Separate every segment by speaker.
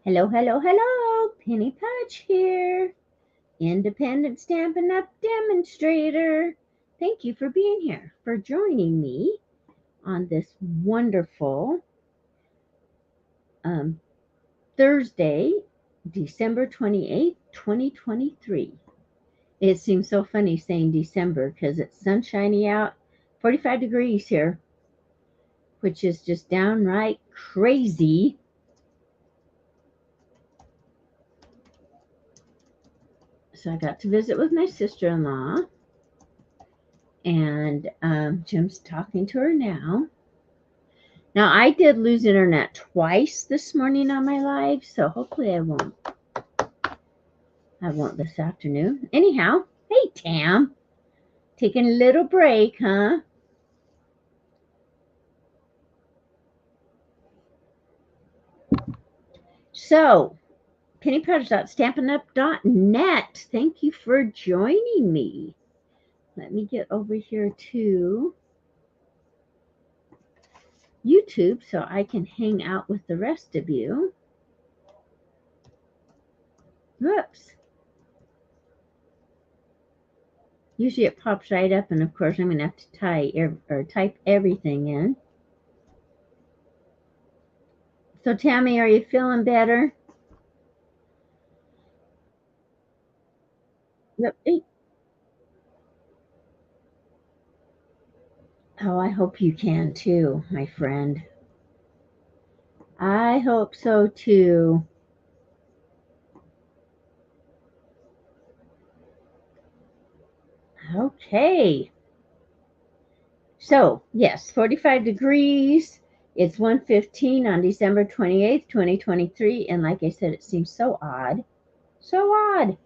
Speaker 1: Hello, hello, hello. Penny Pudge here. Independent Stampin' Up demonstrator. Thank you for being here, for joining me on this wonderful Thursday, December 28th, 2023. It seems so funny saying December because it's sunshiny out, 45 degrees here, which is just downright crazy. So I got to visit with my sister-in-law, and Jim's talking to her now. Now, I did lose internet twice this morning on my live, so hopefully I won't this afternoon. Anyhow, hey, Tam. Taking a little break, huh? So, pennypudge.stampinup.net. Thank you for joining me. Let me get over here to YouTube so I can hang out with the rest of you. Whoops. Usually it pops right up, and of course I'm going to have to type everything in. So Tammy, are you feeling better? Yep. Oh, I hope you can too, my friend. I hope so too. Okay. So, yes, 45 degrees. It's 1:15 on December 28th, 2023. And like I said, it seems so odd. So odd.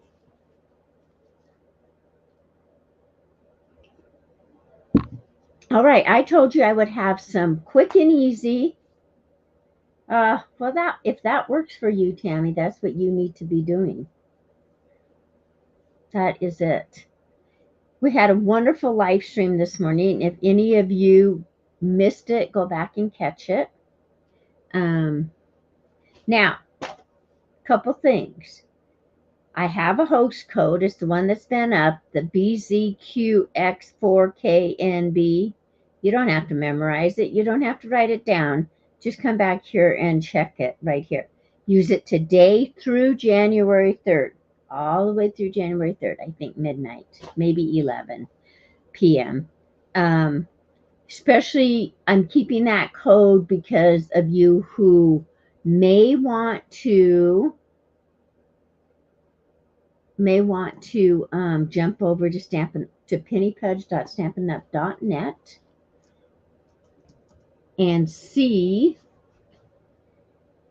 Speaker 1: All right. I told you I would have some quick and easy. Well, if that works for you, Tammy, that's what you need to be doing. That is it. We had a wonderful live stream this morning. If any of you missed it, go back and catch it. Now, couple things. I have a host code. It's the one that's been up, the BZQX4KNB. You don't have to memorize it. You don't have to write it down. Just come back here and check it right here. Use it today through January 3rd, all the way through January 3rd, I think midnight, maybe 11 p.m. Especially, I'm keeping that code because of you who may want to jump over to pennypudge.stampinup.net and see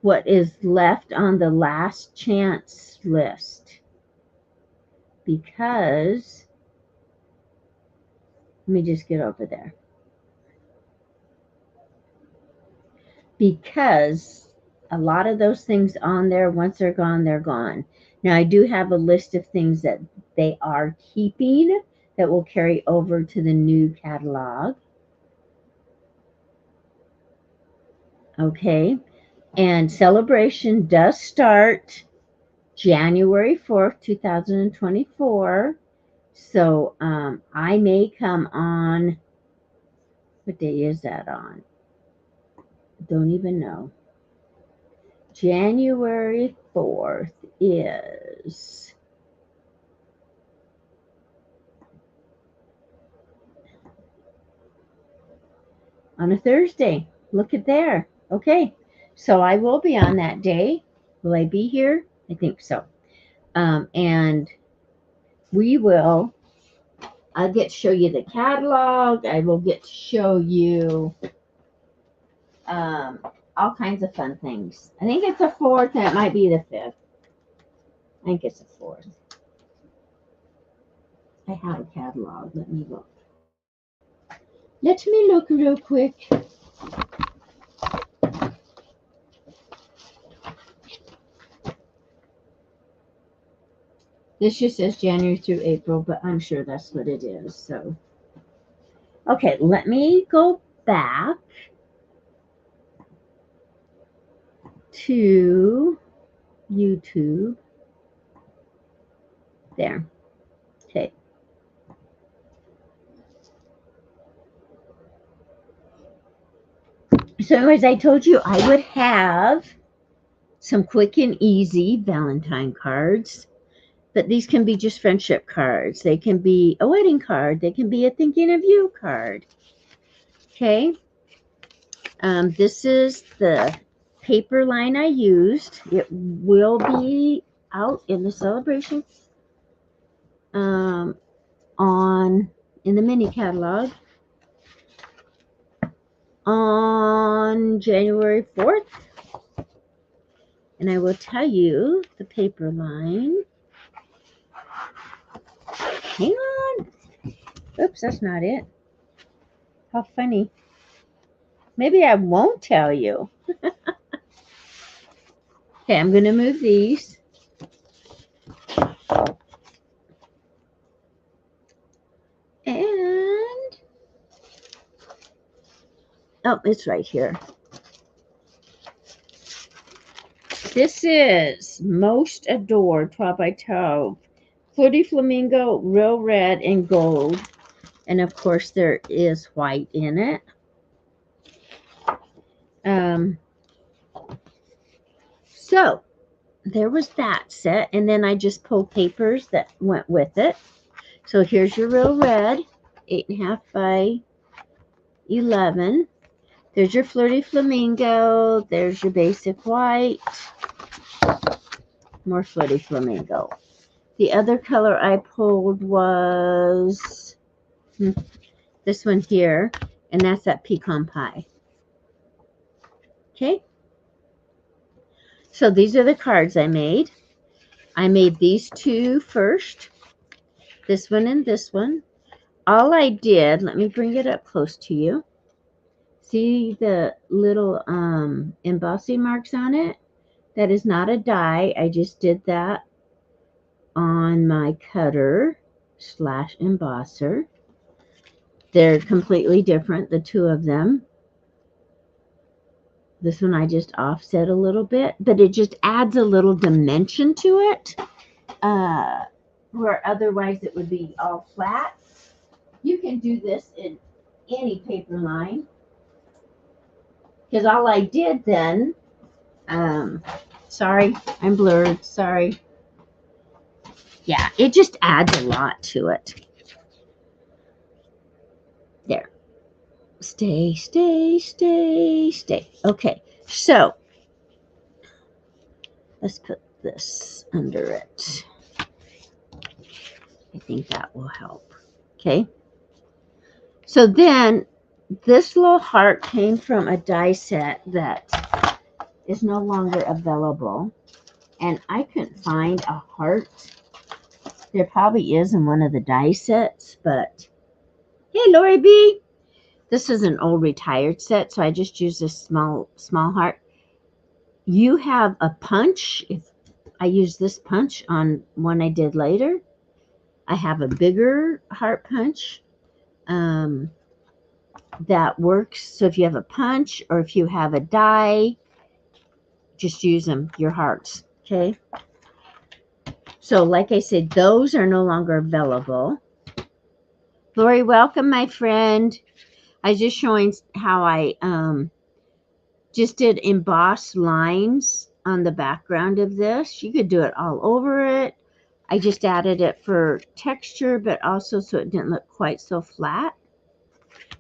Speaker 1: what is left on the last chance list. Because, let me just get over there. Because a lot of those things on there, once they're gone, they're gone. Now, I do have a list of things that they are keeping that will carry over to the new catalog. Okay. And celebration does start January 4th, 2024. So I may come on, what day is that on? Don't even know. January 4th is on a Thursday. Look at there. Okay. So I will be on that day. Will I be here? I think so. And I'll get to show you the catalog. I will get to show you all kinds of fun things. I think it's the 4th, and it might be the 5th. I think it's the 4th. I have a catalog. Let me look. Let me look real quick. This just says January through April, but I'm sure that's what it is. So, okay, let me go back to YouTube. There. Okay. So as I told you, I would have some quick and easy Valentine cards, but these can be just friendship cards. They can be a wedding card. They can be a thinking of you card. Okay. This is the paper line I used. It will be out in the celebration in the mini catalog on January 4th. And I will tell you the paper line. Hang on. Oops, that's not it. How funny. Maybe I won't tell you. Okay, I'm going to move these. And, oh, it's right here. This is Most Adored 12 by 12. Fluty Flamingo, Real Red, and Gold. And, of course, there is white in it. So, there was that set. And then I just pulled papers that went with it. So, here's your Real Red, 8.5 by 11. There's your Flirty Flamingo. There's your basic white. More Flirty Flamingo. The other color I pulled was this one here, and that's that pecan pie. Okay. So these are the cards I made. I made these two first. This one and this one. All I did, let me bring it up close to you. See the little embossing marks on it? That is not a die. I just did that on my cutter / embosser. They're completely different, the two of them. This one I just offset a little bit, but it just adds a little dimension to it, where otherwise it would be all flat. You can do this in any paper line, because all I did then, sorry, I'm blurred, sorry. Yeah, it just adds a lot to it. There. Stay, stay, stay, stay. Okay, so let's put this under it. I think that will help. Okay. So then this little heart came from a die set that is no longer available. And I couldn't find a heart. There probably is in one of the die sets, but hey, Lori B. This is an old retired set, so I just used this small heart. You have a punch. If I use this punch on one I did later, I have a bigger heart punch that works. So if you have a punch or if you have a die, just use them, your hearts, okay? So like I said, those are no longer available. Lori, welcome, my friend. I was just showing how I just did embossed lines on the background of this. You could do it all over it. I just added it for texture, but also so it didn't look quite so flat.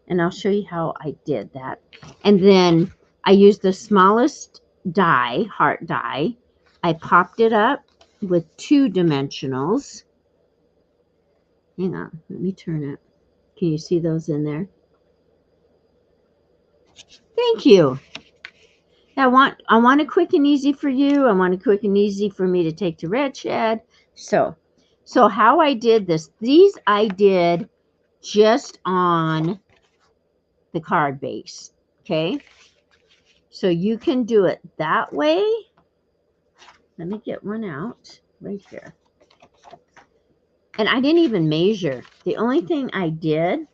Speaker 1: And I'll show you how I did that. And then I used the smallest die, heart die. I popped it up with 2 dimensionals. Hang on, let me turn it. Can you see those in there? Thank you. I want it quick and easy for you. I want it quick and easy for me to take to Red Shed. So how I did this, these I did just on the card base, okay? So you can do it that way. Let me get one out right here. And I didn't even measure. The only thing I did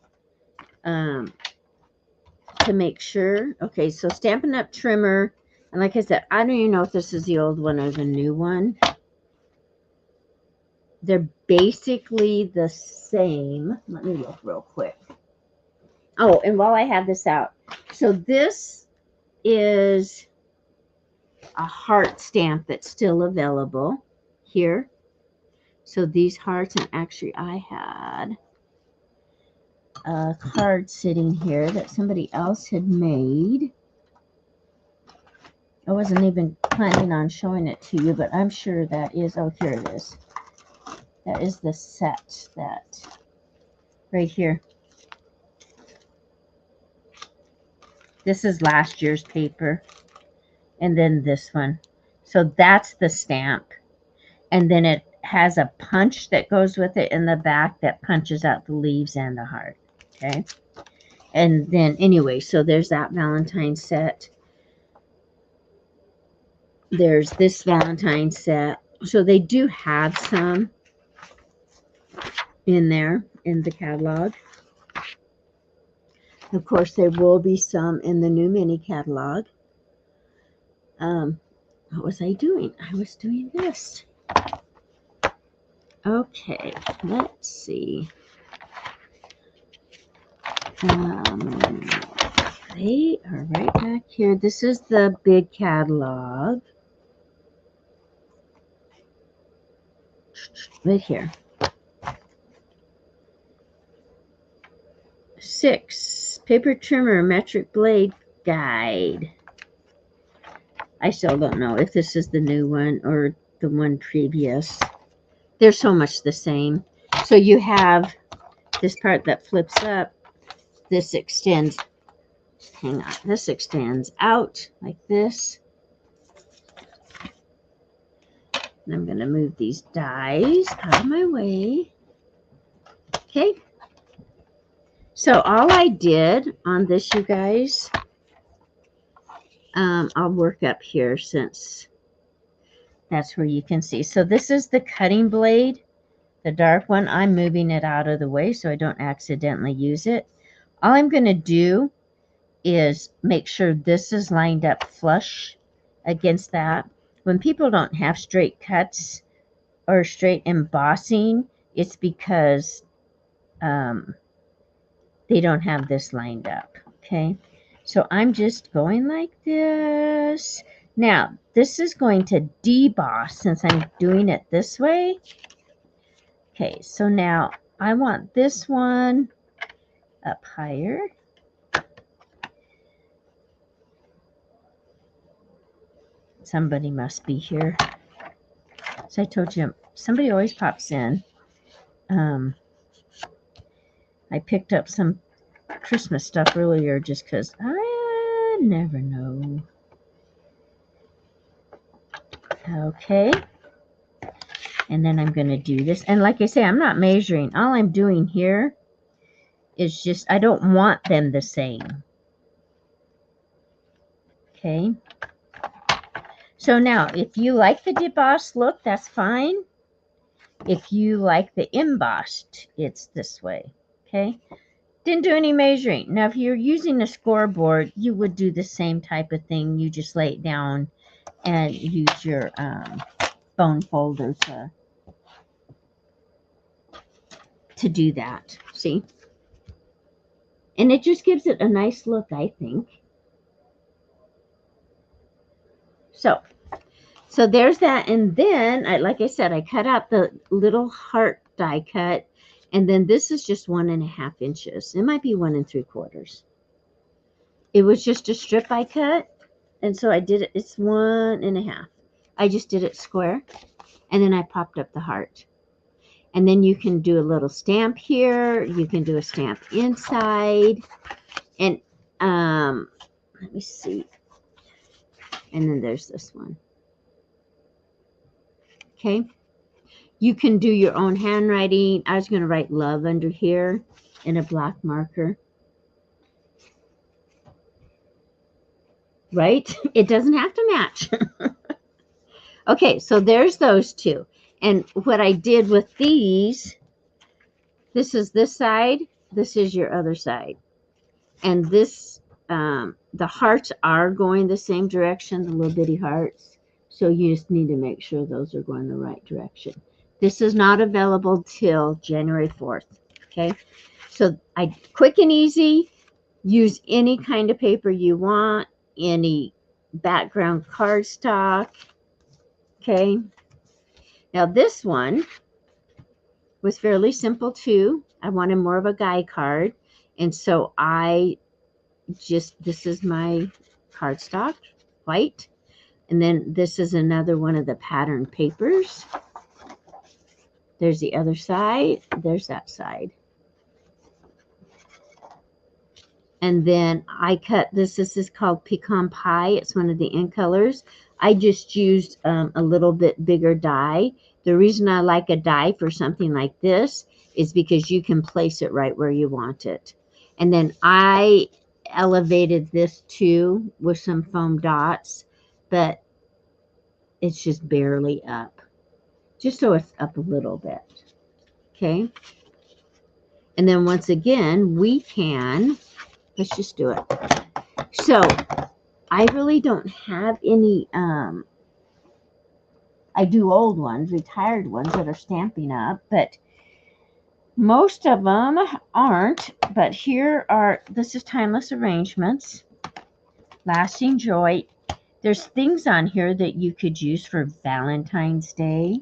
Speaker 1: to make sure, okay, so Stampin' Up! Trimmer And like I said, I don't even know if this is the old one or the new one. They're basically the same. Let me look real quick. Oh, and while I have this out, so this is a heart stamp that's still available here. So these hearts, and actually I had a card sitting here that somebody else had made. I wasn't even planning on showing it to you, but I'm sure that is, oh, here it is. That is the set that, right here. This is last year's paper. And then this one. So that's the stamp. And then it has a punch that goes with it in the back that punches out the leaves and the heart. Okay. And then anyway, so there's that Valentine set. There's this Valentine set. So they do have some in there in the catalog. Of course, there will be some in the new mini catalog. What was I doing? I was doing this. Okay, let's see. They are right back here. This is the big catalog. Right here. 6, paper trimmer metric blade guide. I still don't know if this is the new one or the one previous. They're so much the same. So you have this part that flips up. This extends, hang on, this extends out like this. And I'm going to move these dies out of my way. Okay. So all I did on this, you guys, I'll work up here since that's where you can see. So this is the cutting blade, the dark one. I'm moving it out of the way so I don't accidentally use it. All I'm going to do is make sure this is lined up flush against that. When people don't have straight cuts or straight embossing, it's because they don't have this lined up. Okay, so I'm just going like this. Now, this is going to deboss since I'm doing it this way. Okay, so now I want this one up higher. Somebody must be here. So I told you, somebody always pops in. I picked up some Christmas stuff earlier just because I never know. Okay. And then I'm going to do this. And like I say, I'm not measuring. All I'm doing here is just, I don't want them the same. Okay. So now, if you like the debossed look, that's fine. If you like the embossed, it's this way. Okay. Didn't do any measuring. Now, if you're using a scoreboard, you would do the same type of thing. You just lay it down and use your bone folder to do that. See? And it just gives it a nice look, I think. So there's that. And then, like I said, I cut out the little heart die cut. And then this is just 1.5 inches. It might be 1 3/4. It was just a strip I cut. And so I did it. It's 1.5. I just did it square. And then I popped up the heart. And then you can do a little stamp here. You can do a stamp inside. And let me see. And then there's this one. Okay. You can do your own handwriting. I was going to write love under here in a black marker. Right? It doesn't have to match. Okay, so there's those two. And what I did with these, this is this side. This is your other side. And this the hearts are going the same direction, the little bitty hearts. So you just need to make sure those are going the right direction. This is not available till January 4th. Okay. So quick and easy. Use any kind of paper you want, any background cardstock. Okay. Now this one was fairly simple too. I wanted more of a guy card. And so this is my cardstock, white. And then this is another one of the pattern papers. There's the other side. There's that side. And then I cut this. This is called Pecan Pie. It's one of the in colors. I just used a little bit bigger die. The reason I like a die for something like this is because you can place it right where you want it. And then I elevated this too with some foam dots, but it's just barely up. Just so it's up a little bit. Okay. And then once again, let's just do it. So I really don't have any, I do old ones, retired ones that are Stampin' Up, but most of them aren't. But this is Timeless Arrangements, Lasting Joy. There's things on here that you could use for Valentine's Day.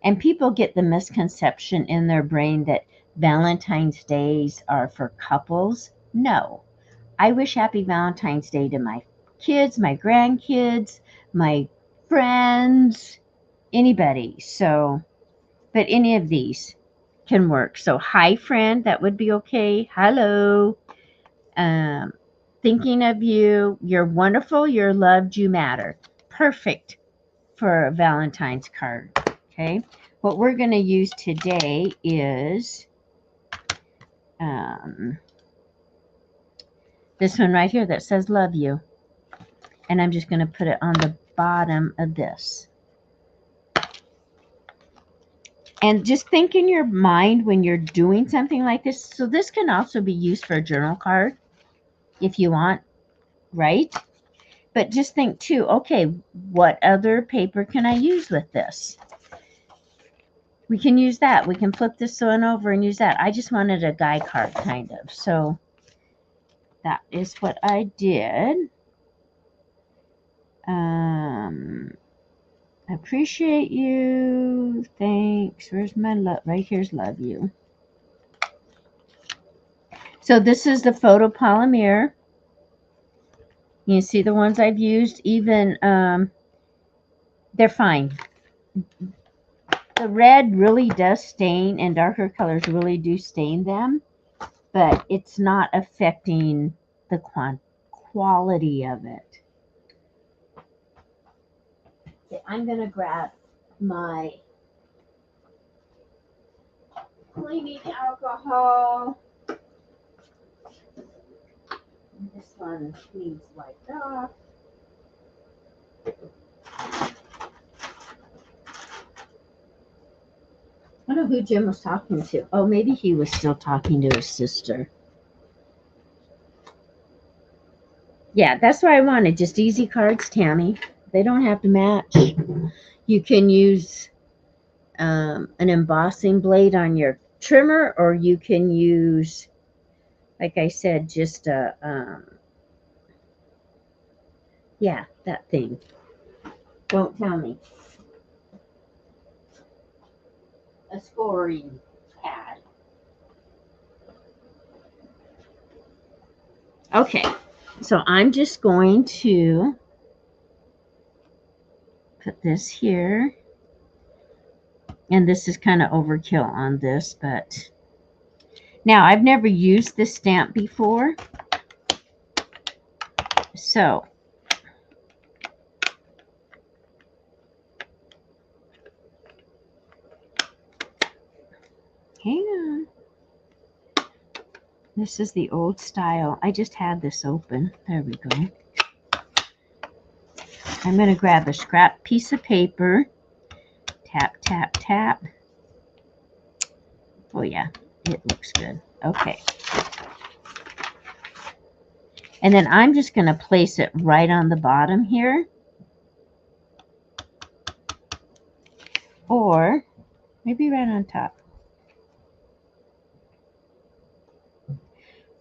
Speaker 1: And people get the misconception in their brain that Valentine's Days are for couples. No. I wish Happy Valentine's Day to my kids, my grandkids, my friends, anybody. So, but any of these can work. So, hi, friend, that would be okay. Hello. Thinking of you. You're wonderful. You're loved. You matter. Perfect for a Valentine's card. Okay. What we're going to use today is this one right here that says love you. And I'm just going to put it on the bottom of this. And just think in your mind when you're doing something like this. So this can also be used for a journal card if you want, right? But just think too, okay, what other paper can I use with this? We can use that. We can flip this one over and use that. I just wanted a guy card kind of. So that is what I did. Appreciate you. Thanks. Where's my love? Right here's love you. So this is the photopolymer. You see the ones I've used, even they're fine. The red really does stain, and darker colors really do stain them, but it's not affecting the quality of it. Okay, I'm going to grab my cleaning alcohol. This one needs wiped off. I don't know who Jim was talking to. Oh, maybe he was still talking to his sister. Yeah, that's what I wanted. Just easy cards, Tammy. They don't have to match. You can use an embossing blade on your trimmer, or you can use, like I said, just yeah, that thing. Don't tell me. A scoring pad. Okay, so I'm just going to put this here. And this is kind of overkill on this, but now I've never used this stamp before. So hang on. This is the old style. I just had this open. There we go. I'm going to grab a scrap piece of paper. Tap, tap, tap. Oh, yeah. It looks good. Okay. And then I'm just going to place it right on the bottom here. Or maybe right on top.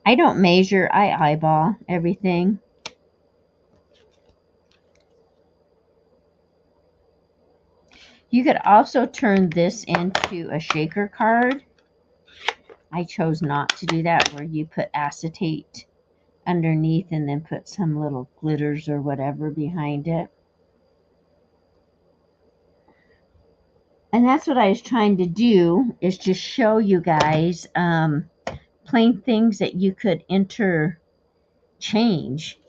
Speaker 1: I don't measure, I eyeball everything. You could also turn this into a shaker card. I chose not to do that, where you put acetate underneath and then put some little glitters or whatever behind it. And that's what I was trying to do, is just show you guys plain things that you could interchange,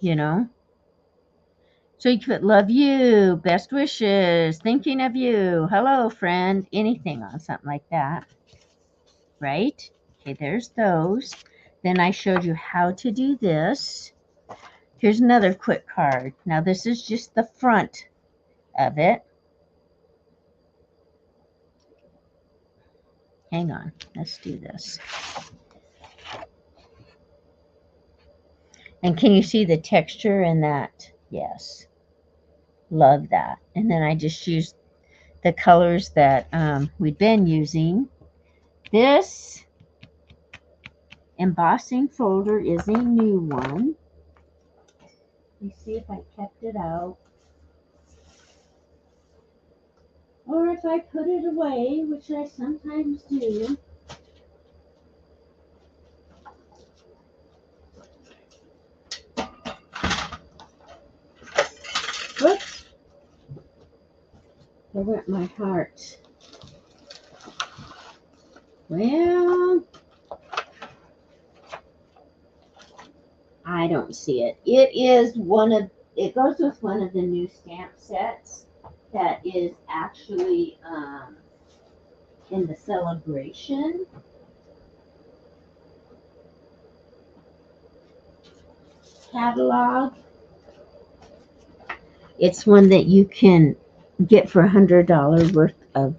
Speaker 1: you know. So you could love you, best wishes, thinking of you, hello friend, anything on something like that, right? Okay, there's those. Then I showed you how to do this. Here's another quick card. Now this is just the front of it. Hang on, let's do this. And can you see the texture in that? Yes. Love that. And then I just used the colors that we've been using. This embossing folder is a new one. Let me see if I kept it out. Or if I put it away, which I sometimes do. Whoops. There went my heart. Well, I don't see it. It goes with one of the new stamp sets that is actually in the celebration catalog. It's one that you can get for $100 worth of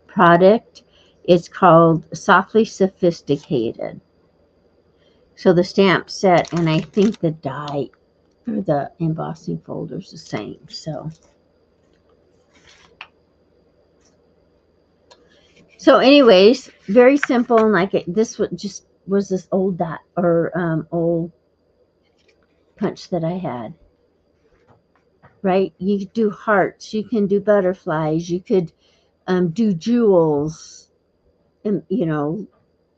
Speaker 1: product. It's called Softly Sophisticated. So the stamp set, and I think the die or the embossing folder is the same. So anyways, very simple. And like this was this old dot or old punch that I had. Right? You could do hearts. You can do butterflies. You could do jewels. And, you know,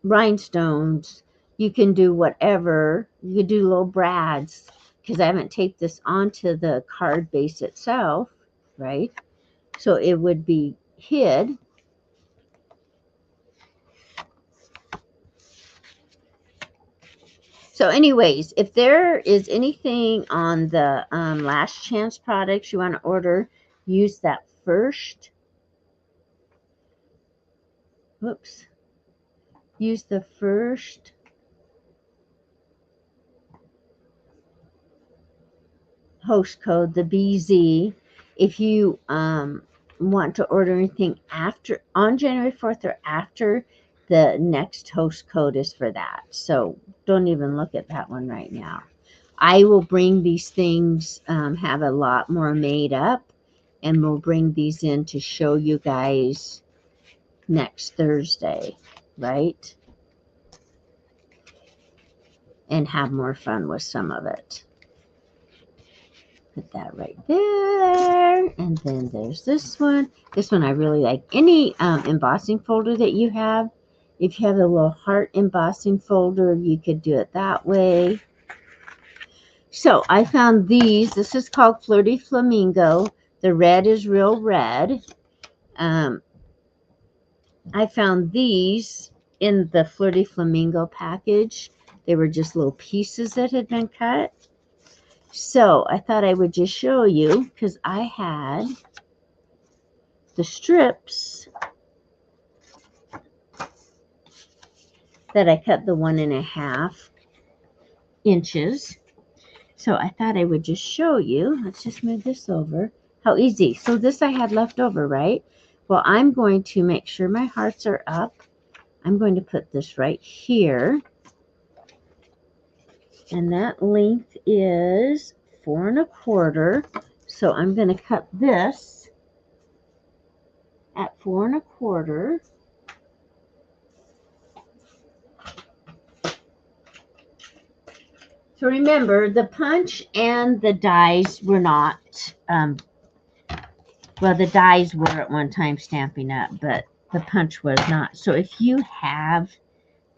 Speaker 1: rhinestones. You can do whatever. You could do little brads, because I haven't taped this onto the card base itself, right? So it would be hid. So anyways, if there is anything on the last chance products you want to order, use that first. Whoops. Use the first host code, the BZ, if you want to order anything after on January 4th or after, the next host code is for that. So don't even look at that one right now. I will bring these things, have a lot more made up, and we'll bring these in to show you guys next Thursday, right? And have more fun with some of it. Put that right there. And then there's this one. This one I really like. Any embossing folder that you have, if you have a little heart embossing folder, you could do it that way. So I found these. This is called Flirty Flamingo. The red is real red. I found these in the Flirty Flamingo package. They were just little pieces that had been cut. So I thought I would just show you, because I had the strips that I cut the 1.5 inches. So I thought I would just show you. Let's just move this over. How easy. So this I had left over, right? Well, I'm going to make sure my hearts are up. I'm going to put this right here. And that length is 4 1/4. So I'm going to cut this at 4 1/4. So remember, the punch and the dies were not, well, the dies were at one time Stampin' Up, but the punch was not. So if you have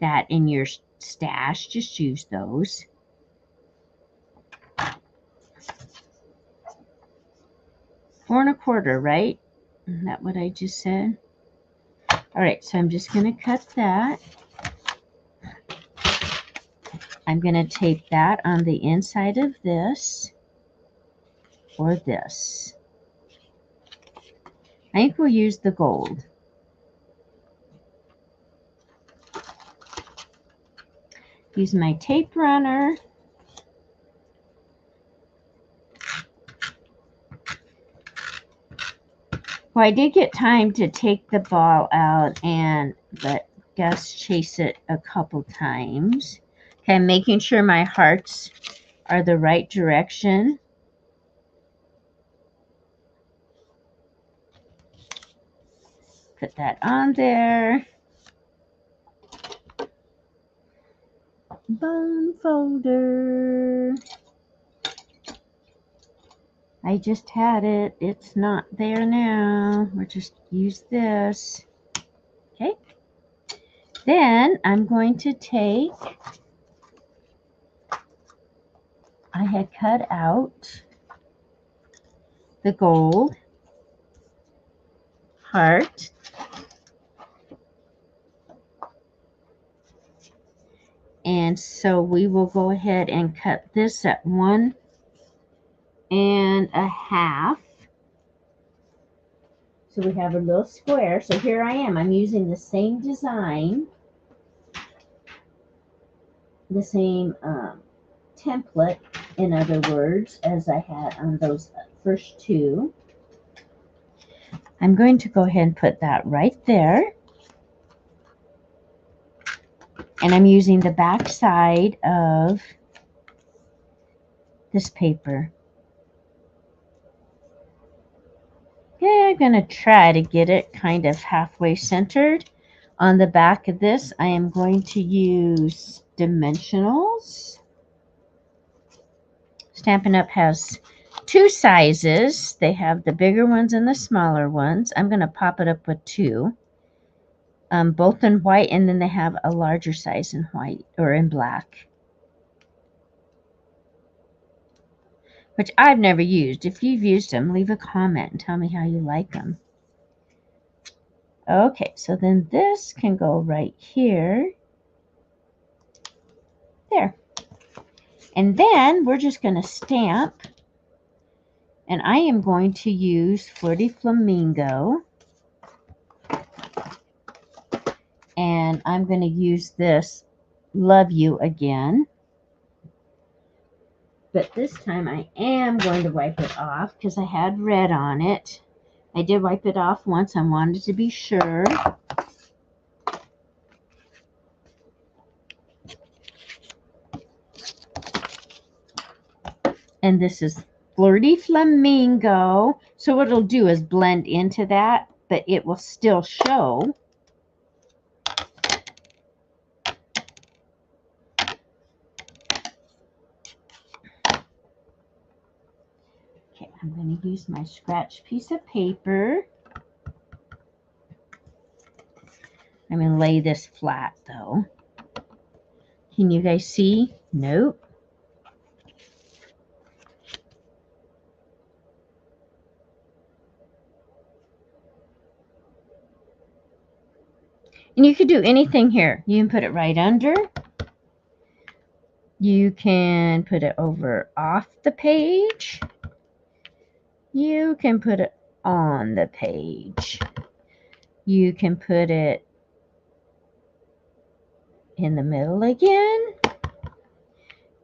Speaker 1: that in your stash, just use those. Four 1/4, right? Isn't that what I just said? All right, so I'm just going to cut that. I'm going to tape that on the inside of this or this. I think we'll use the gold. Use my tape runner. Well, I did get time to take the ball out and let Gus chase it a couple times. Okay, I'm making sure my hearts are the right direction. Put that on there. Bone folder. I just had it. It's not there now. We'll just use this. Okay. Then I'm going to take, I had cut out the gold heart. And so we will go ahead and cut this at 1 1/2. So we have a little square. So here I am. I'm using the same design, the same template, in other words, as I had on those first two. I'm going to go ahead and put that right there. And I'm using the back side of this paper. Okay, I'm going to try to get it kind of halfway centered. On the back of this, I am going to use dimensionals. Stampin' Up! Has 2 sizes. They have the bigger ones and the smaller ones. I'm going to pop it up with 2. Both in white, and then they have a larger size in white or in black, which I've never used. If you've used them, leave a comment and tell me how you like them. Okay, so then this can go right here. There. And then we're just going to stamp. And I am going to use Flirty Flamingo. And I'm going to use this Love You again. But this time I am going to wipe it off because I had red on it. I did wipe it off once. I wanted to be sure. And this is Flirty Flamingo. So what it'll do is blend into that, but it will still show. Okay, I'm going to use my scratch piece of paper. I'm going to lay this flat though. Can you guys see? Nope. And you could do anything here. You can put it right under. You can put it over off the page. You can put it on the page. You can put it in the middle again.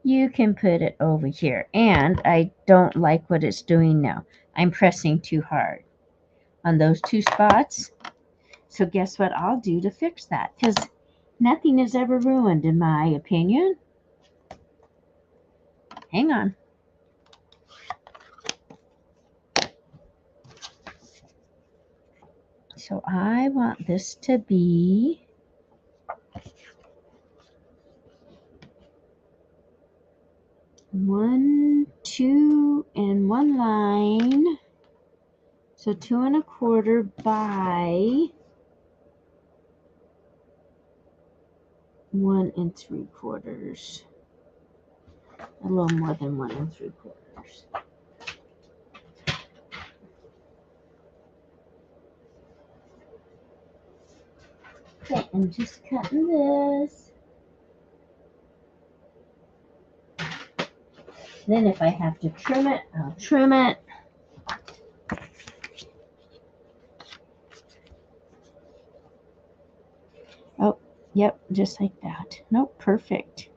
Speaker 1: You can put it over here. And I don't like what it's doing now. I'm pressing too hard on those 2 spots. So guess what I'll do to fix that? Because nothing is ever ruined in my opinion. Hang on. So I want this to be 1, 2, and 1 line. So 2 1/4 by 1 3/4. A little more than 1 3/4. Okay, I'm just cutting this. Then if I have to trim it, I'll trim it. Oh, yep, just like that. Nope, perfect.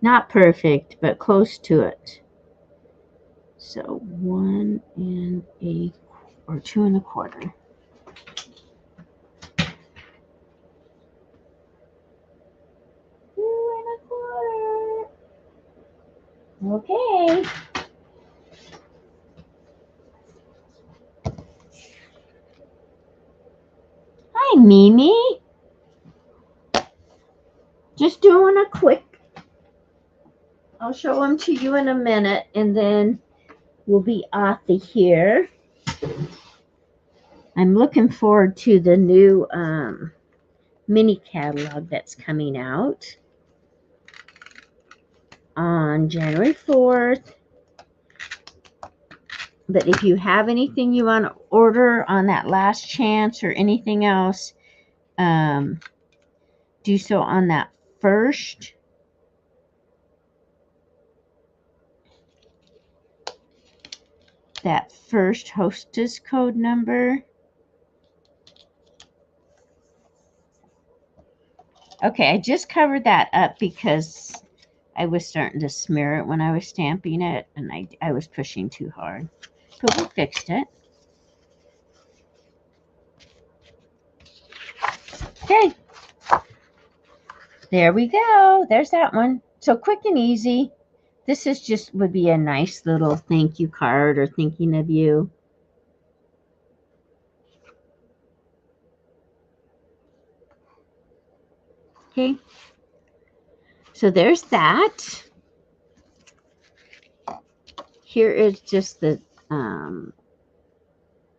Speaker 1: Not perfect, but close to it. So 1 1/8 or 2 1/4. Okay. Hi, Mimi. Just doing a quick. I'll show them to you in a minute, and then we'll be off of here. I'm looking forward to the new mini catalog that's coming out on January 4th. But if you have anything you want to order on that last chance or anything else, do so on that first hostess code number. Okay, I just covered that up because I was starting to smear it when I was stamping it, and I was pushing too hard. But we fixed it. Okay. There we go. There's that one. So quick and easy. This is just would be a nice little thank you card or thinking of you. Okay. So there's that. Here is just the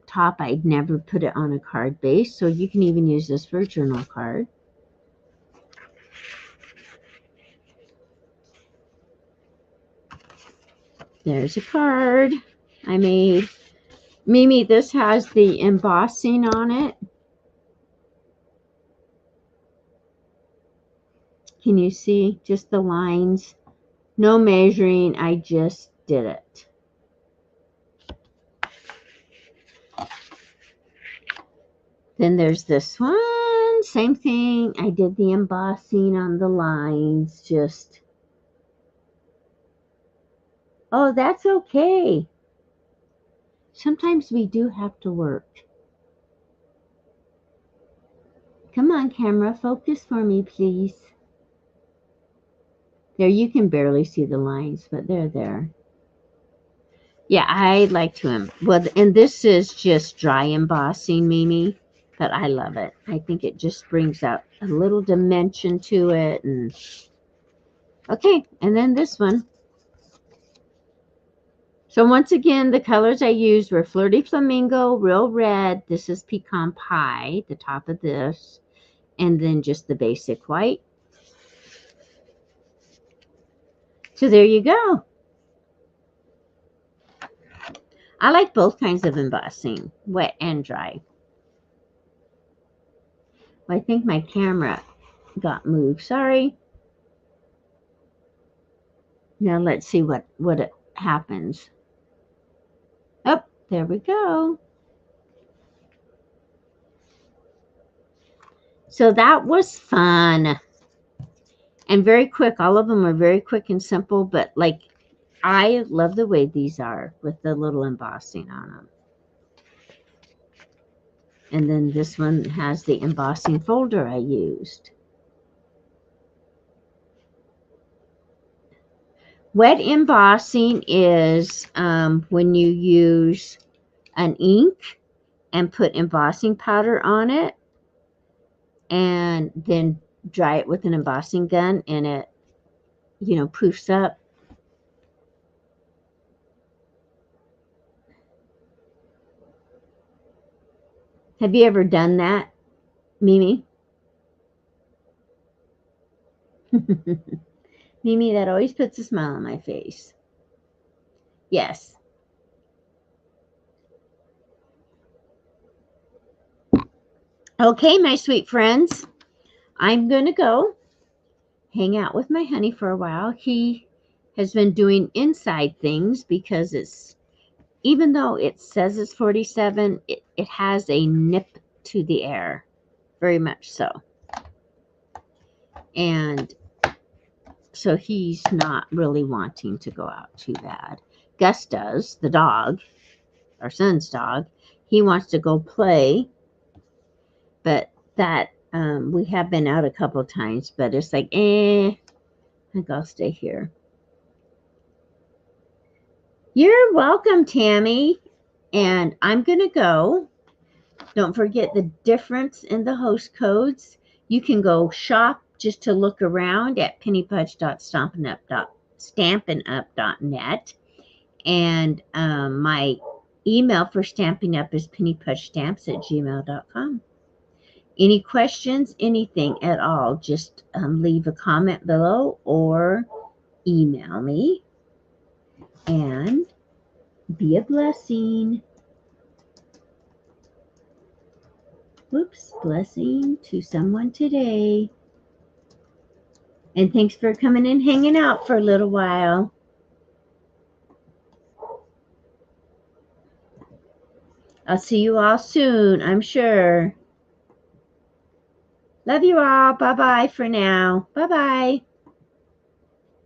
Speaker 1: top. I'd never put it on a card base, so you can even use this for a journal card. There's a card I made. Mimi, this has the embossing on it. Can you see just the lines? No measuring, I just did it. Then there's this one, same thing. I did the embossing on the lines, just. Oh, that's okay. Sometimes we do have to work. Come on, camera, focus for me, please. There, you can barely see the lines, but they're there. Yeah, I like to well, and this is just dry embossing, Mimi, but I love it. I think it just brings out a little dimension to it. And okay, and then this one. So once again, the colors I used were Flirty Flamingo, Real Red. This is Pecan Pie, the top of this, and then just the basic white. So there you go. I like both kinds of embossing, wet and dry. Well, I think my camera got moved. Sorry. Now let's see what it happens. Oh, there we go. So that was fun and very quick. All of them are very quick and simple, but like I love the way these are with the little embossing on them. And then this one has the embossing folder I used. Wet embossing is when you use an ink and put embossing powder on it and then dry it with an embossing gun and it, you know, poofs up. Have you ever done that, Mimi? Mimi, that always puts a smile on my face. Yes. Okay, my sweet friends, I'm going to go hang out with my honey for a while. He has been doing inside things because it's, even though it says it's 47, it has a nip to the air, very much so. And so he's not really wanting to go out too bad. Gus does, the dog, our son's dog. He wants to go play, but that we have been out a couple times, but it's like, I think I'll stay here. You're welcome, Tammy. And I'm going to go. Don't forget the difference in the host codes. You can go shop just to look around at pennypudge.stampinup.net. And my email for Stampin' Up is pennypudgestamps@gmail.com. Any questions, anything at all, just leave a comment below or email me. And be a blessing. Whoops, blessing to someone today. And thanks for coming and hanging out for a little while. I'll see you all soon, I'm sure. Love you all. Bye-bye for now. Bye-bye.